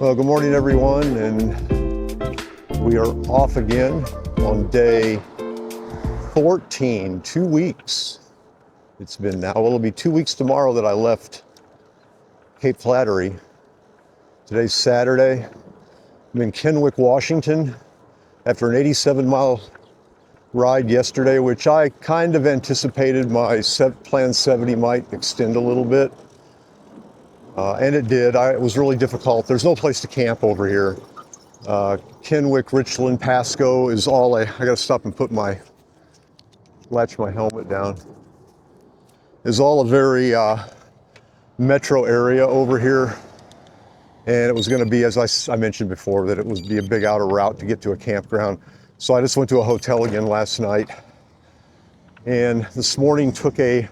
Well, good morning everyone, and we are off again on day 14, 2 weeks. It's been now, it'll be 2 weeks tomorrow that I left Cape Flattery. Today's Saturday. I'm in Kennewick, Washington after an 87-mile ride yesterday, which I kind of anticipated my planned 70 might extend a little bit. And it did. It was really difficult. There's no place to camp over here. Kennewick, Richland, Pasco is all I gotta stop and latch my helmet down. Is all a very metro area over here. And it was gonna be, as I mentioned before, that it would be a big outer route to get to a campground. So I just went to a hotel again last night. And this morning took a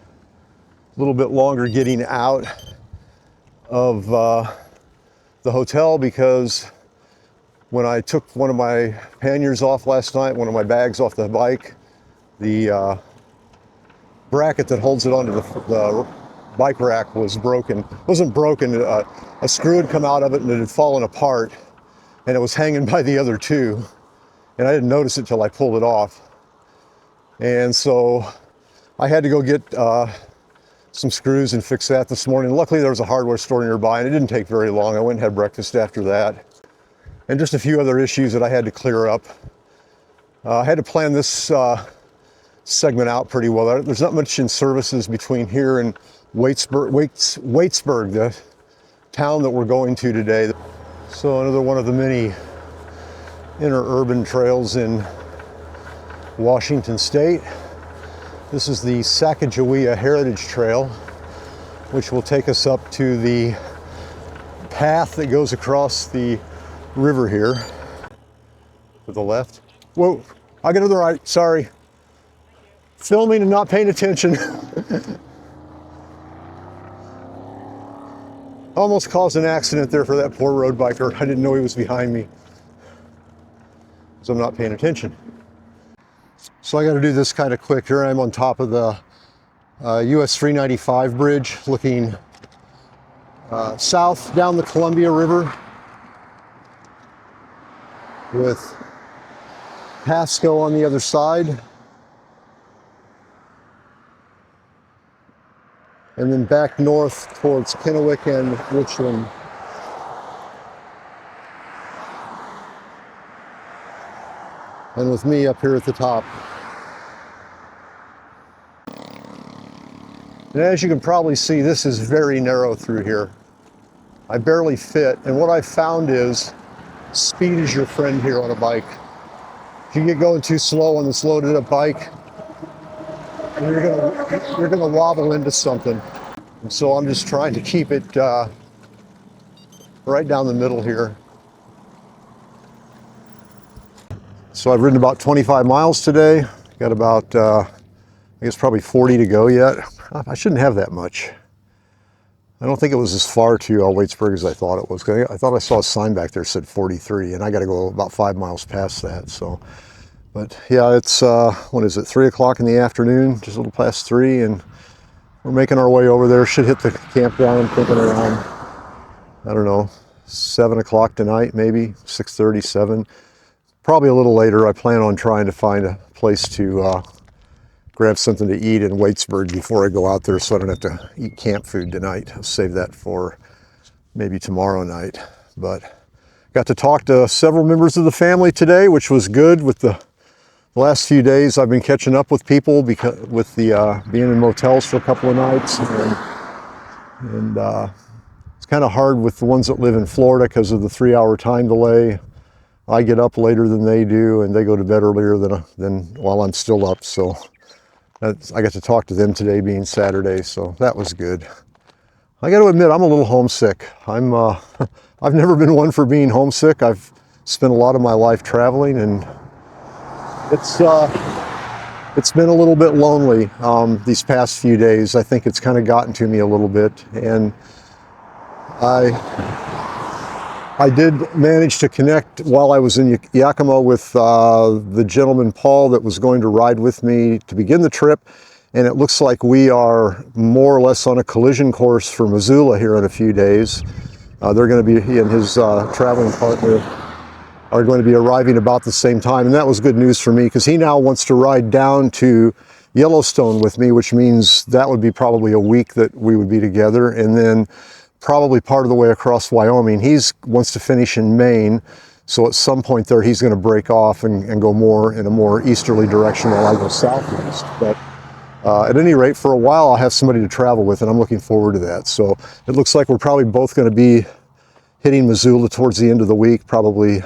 little bit longer getting out of the hotel because when I took one of my panniers off last night, one of my bags off the bike, the bracket that holds it onto the bike rack was broken. It wasn't broken, a screw had come out of it and it had fallen apart and it was hanging by the other two. And I didn't notice it till I pulled it off. And so I had to go get some screws and fix that this morning. Luckily there was a hardware store nearby and it didn't take very long. I went and had breakfast after that. And just a few other issues that I had to clear up. I had to plan this segment out pretty well. There's not much in services between here and Waitsburg, the town that we're going to today. So another one of the many interurban trails in Washington State. This is the Sacagawea Heritage Trail, which will take us up to the path that goes across the river here. To the left. Whoa, I got to the right, sorry. Filming and not paying attention. Almost caused an accident there for that poor road biker. I didn't know he was behind me. So I'm not paying attention. So I got to do this kind of quick. Here I am on top of the US 395 bridge looking south down the Columbia River with Pasco on the other side. And then back north towards Kennewick and Richland. And with me up here at the top. And as you can probably see, this is very narrow through here. I barely fit, and what I found is speed is your friend here on a bike. If you get going too slow on this loaded up bike, you're gonna wobble into something. And so I'm just trying to keep it right down the middle here. So I've ridden about 25 miles today. Got about, I guess probably 40 to go yet. I shouldn't have that much. I don't think it was as far to Waitsburg as I thought it was. I thought I saw a sign back there that said 43, and I got to go about 5 miles past that. So, but yeah, it's, what is it, 3 o'clock in the afternoon, just a little past 3, and we're making our way over there. Should hit the campground, I'm thinking around, I don't know, 7 o'clock tonight, maybe 6:30, 7. Probably a little later. I plan on trying to find a place to grab something to eat in Waitsburg before I go out there so I don't have to eat camp food tonight. I'll save that for maybe tomorrow night. But got to talk to several members of the family today, which was good. With the last few days I've been catching up with people because with the being in motels for a couple of nights. And it's kind of hard with the ones that live in Florida because of the 3-hour time delay. I get up later than they do, and they go to bed earlier than while I'm still up. So I got to talk to them today, being Saturday, so that was good. I got to admit, I'm a little homesick. I've never been one for being homesick. I've spent a lot of my life traveling, and it's been a little bit lonely these past few days. I think it's kind of gotten to me a little bit, and I did manage to connect while I was in Yakima with the gentleman, Paul, that was going to ride with me to begin the trip. And it looks like we are more or less on a collision course for Missoula here in a few days. They're going to be, he and his traveling partner are going to be arriving about the same time. And that was good news for me because he now wants to ride down to Yellowstone with me, which means that would be probably a week that we would be together. And then probably part of the way across Wyoming. He wants to finish in Maine. So at some point there, he's going to break off and go more in a more easterly direction while I go southeast. But at any rate, for a while, I'll have somebody to travel with, and I'm looking forward to that. So it looks like we're probably both going to be hitting Missoula towards the end of the week. Probably,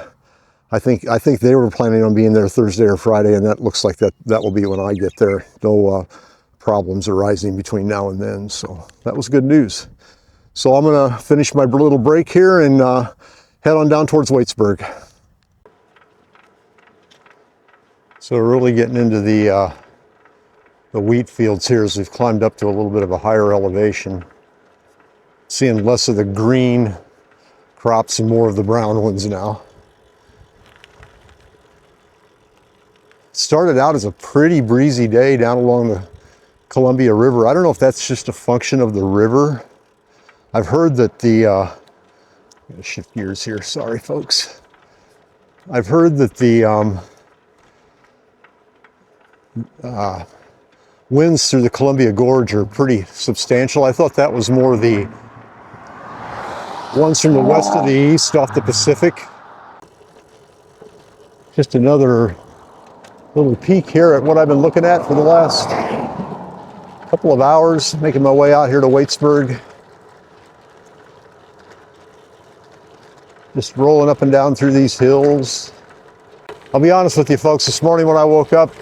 I think they were planning on being there Thursday or Friday, and that looks like that will be when I get there. No problems arising between now and then. So that was good news. So I'm going to finish my little break here and head on down towards Waitsburg. So we're really getting into the wheat fields here as we've climbed up to a little bit of a higher elevation. Seeing less of the green crops and more of the brown ones now. Started out as a pretty breezy day down along the Columbia River. I don't know if that's just a function of the river. I've heard that the, I'm gonna shift gears here, sorry folks. I've heard that the winds through the Columbia Gorge are pretty substantial. I thought that was more the ones from the west to the east off the Pacific. Just another little peek here at what I've been looking at for the last couple of hours, making my way out here to Waitsburg. Just rolling up and down through these hills. I'll be honest with you folks, this morning when I woke up,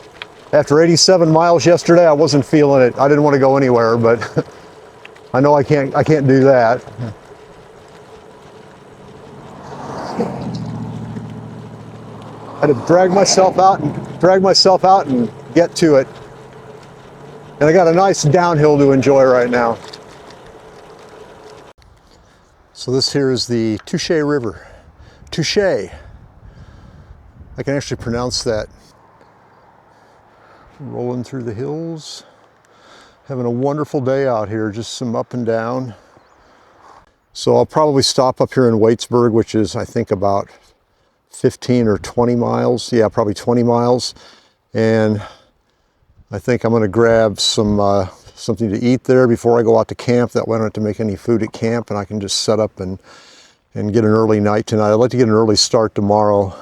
after 87 miles yesterday, I wasn't feeling it. I didn't want to go anywhere, but I know I can't do that. I had to drag myself out and get to it. And I got a nice downhill to enjoy right now. So this here is the Touche River. Touche. I can actually pronounce that. Rolling through the hills. Having a wonderful day out here, just some up and down. So I'll probably stop up here in Waitsburg, which is I think about 15 or 20 miles. Yeah, probably 20 miles. And I think I'm going to grab some something to eat there before I go out to camp. That way I don't have to make any food at camp, and I can just set up and get an early night tonight. I'd like to get an early start tomorrow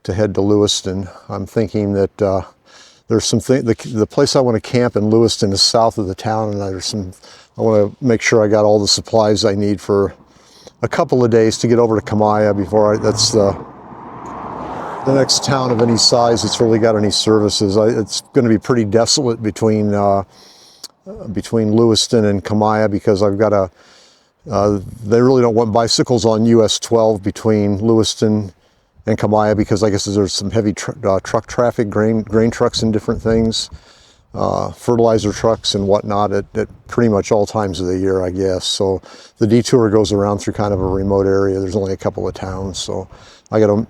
to head to Lewiston. I'm thinking that there's the place I want to camp in Lewiston is south of the town, and I want to make sure I got all the supplies I need for a couple of days to get over to Kamaya before that's the next town of any size that's really got any services. It's going to be pretty desolate between Lewiston and Kamaya because I've got they really don't want bicycles on US 12 between Lewiston and Kamaya because I guess there's some heavy truck traffic, grain trucks and different things, fertilizer trucks and whatnot at pretty much all times of the year, I guess. So the detour goes around through kind of a remote area. There's only a couple of towns, so I got to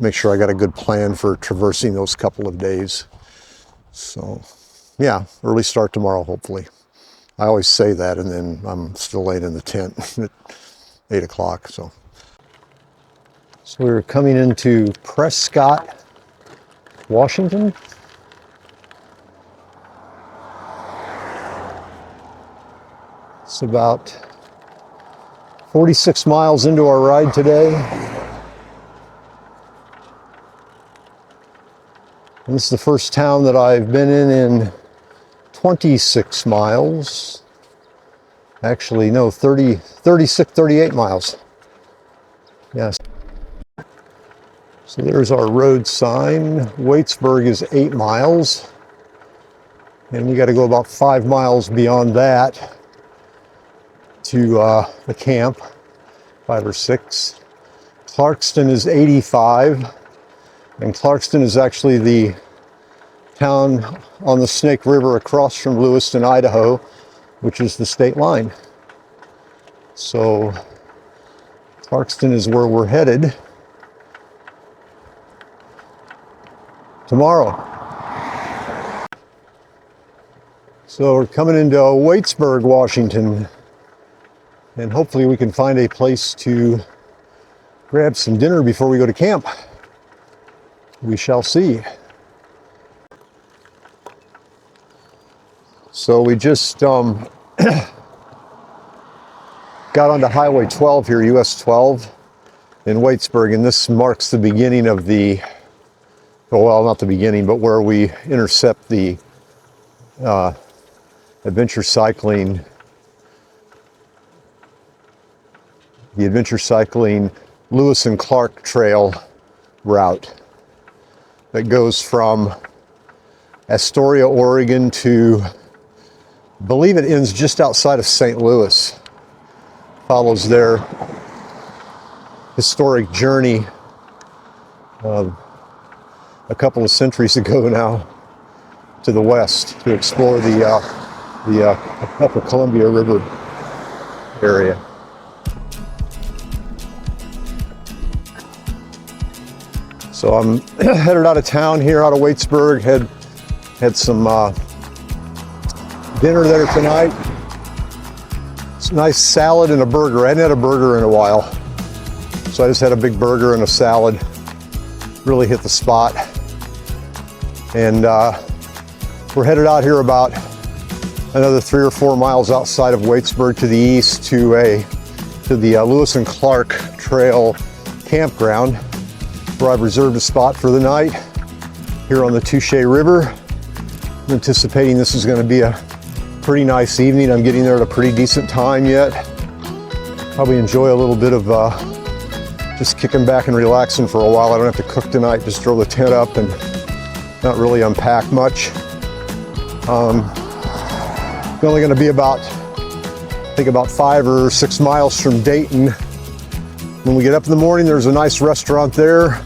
make sure I got a good plan for traversing those couple of days. So yeah, early start tomorrow, hopefully. I always say that, and then I'm still laying in the tent at 8 o'clock. So we're coming into Prescott, Washington. It's about 46 miles into our ride today. And this is the first town that I've been in 26 miles. Actually, no, 38 miles. Yes. So there's our road sign. Waitsburg is 8 miles. And we got to go about 5 miles beyond that to the camp, 5 or 6. Clarkston is 85. And Clarkston is actually the town on the Snake River across from Lewiston, Idaho, which is the state line. So Clarkston is where we're headed tomorrow. So we're coming into Waitsburg, Washington. and hopefully we can find a place to grab some dinner before we go to camp. We shall see. So we just got onto Highway 12 here, US 12 in Waitsburg, and this marks the beginning of the, well, not the beginning, but where we intercept the adventure cycling Lewis and Clark Trail route that goes from Astoria, Oregon to, I believe it ends just outside of St. Louis. Follows their historic journey a couple of centuries ago now to the west to explore the upper Columbia River area. So I'm headed out of town here, out of Waitsburg. Had some dinner there tonight. It's a nice salad and a burger. I hadn't had a burger in a while, so I just had a big burger and a salad. Really hit the spot. And we're headed out here about another 3 or 4 miles outside of Waitsburg to the east to the Lewis and Clark Trail campground, where I've reserved a spot for the night here on the Touche River. I'm anticipating this is going to be a pretty nice evening. I'm getting there at a pretty decent time yet. Probably enjoy a little bit of just kicking back and relaxing for a while. I don't have to cook tonight, just throw the tent up and not really unpack much. We're only going to be about, I think about 5 or 6 miles from Dayton. When we get up in the morning, there's a nice restaurant there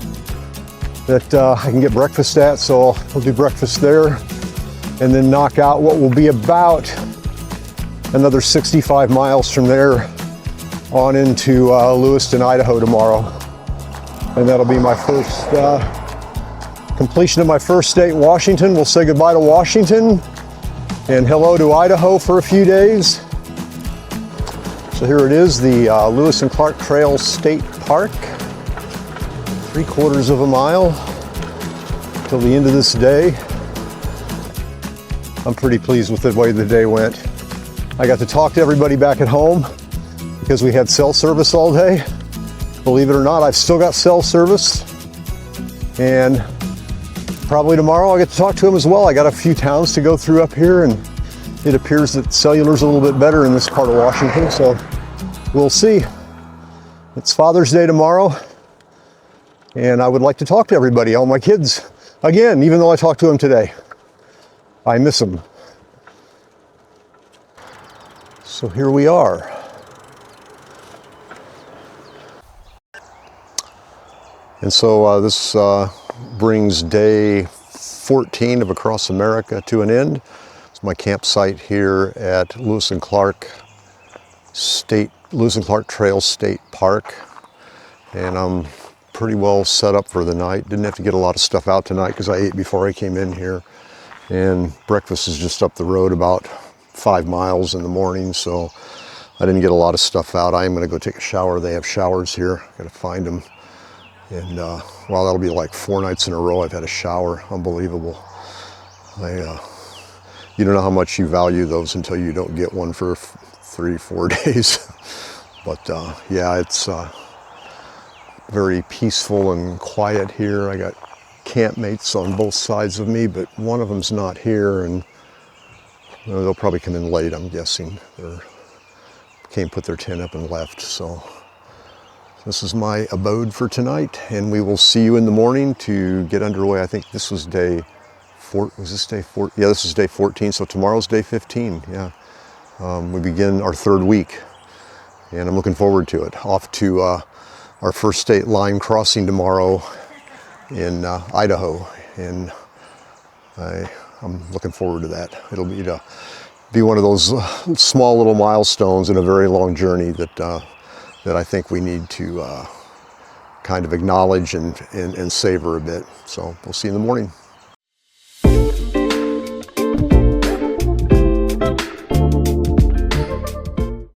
that I can get breakfast at, so I'll do breakfast there and then knock out what will be about another 65 miles from there on into Lewiston, Idaho tomorrow. And that'll be my first completion of my first state, Washington. We'll say goodbye to Washington and hello to Idaho for a few days. So here it is, the Lewis and Clark Trail State Park. 3/4 of a mile till the end of this day. I'm pretty pleased with the way the day went. I got to talk to everybody back at home because we had cell service all day. Believe it or not, I've still got cell service. And probably tomorrow I'll get to talk to them as well. I got a few towns to go through up here, and it appears that cellular's a little bit better in this part of Washington, so we'll see. It's Father's Day tomorrow, and I would like to talk to everybody, all my kids, again, even though I talked to them today. I miss them. So here we are. And so this brings day 14 of Across America to an end. It's my campsite here at Lewis and Clark Trail State Park. And I'm pretty well set up for the night. Didn't have to get a lot of stuff out tonight because I ate before I came in here. And breakfast is just up the road about 5 miles in the morning, so I didn't get a lot of stuff out. I am going to go take a shower. They have showers here. Got to find them. And well, that'll be like 4 nights in a row I've had a shower. Unbelievable. You don't know how much you value those until you don't get one for 3-4 days. But yeah, it's very peaceful and quiet here. I got campmates on both sides of me, but one of them's not here, and they'll probably come in late, I'm guessing. They came, put their tent up and left. So this is my abode for tonight, and we will see you in the morning to get underway. I think this was day 4. Was this day 4? Yeah, this is day 14. So tomorrow's day 15. Yeah, we begin our 3rd week, and I'm looking forward to it. Off to our first state line crossing tomorrow in Idaho, and I'm looking forward to that. It'll be one of those small little milestones in a very long journey that I think we need to kind of acknowledge and savor a bit. So we'll see you in the morning.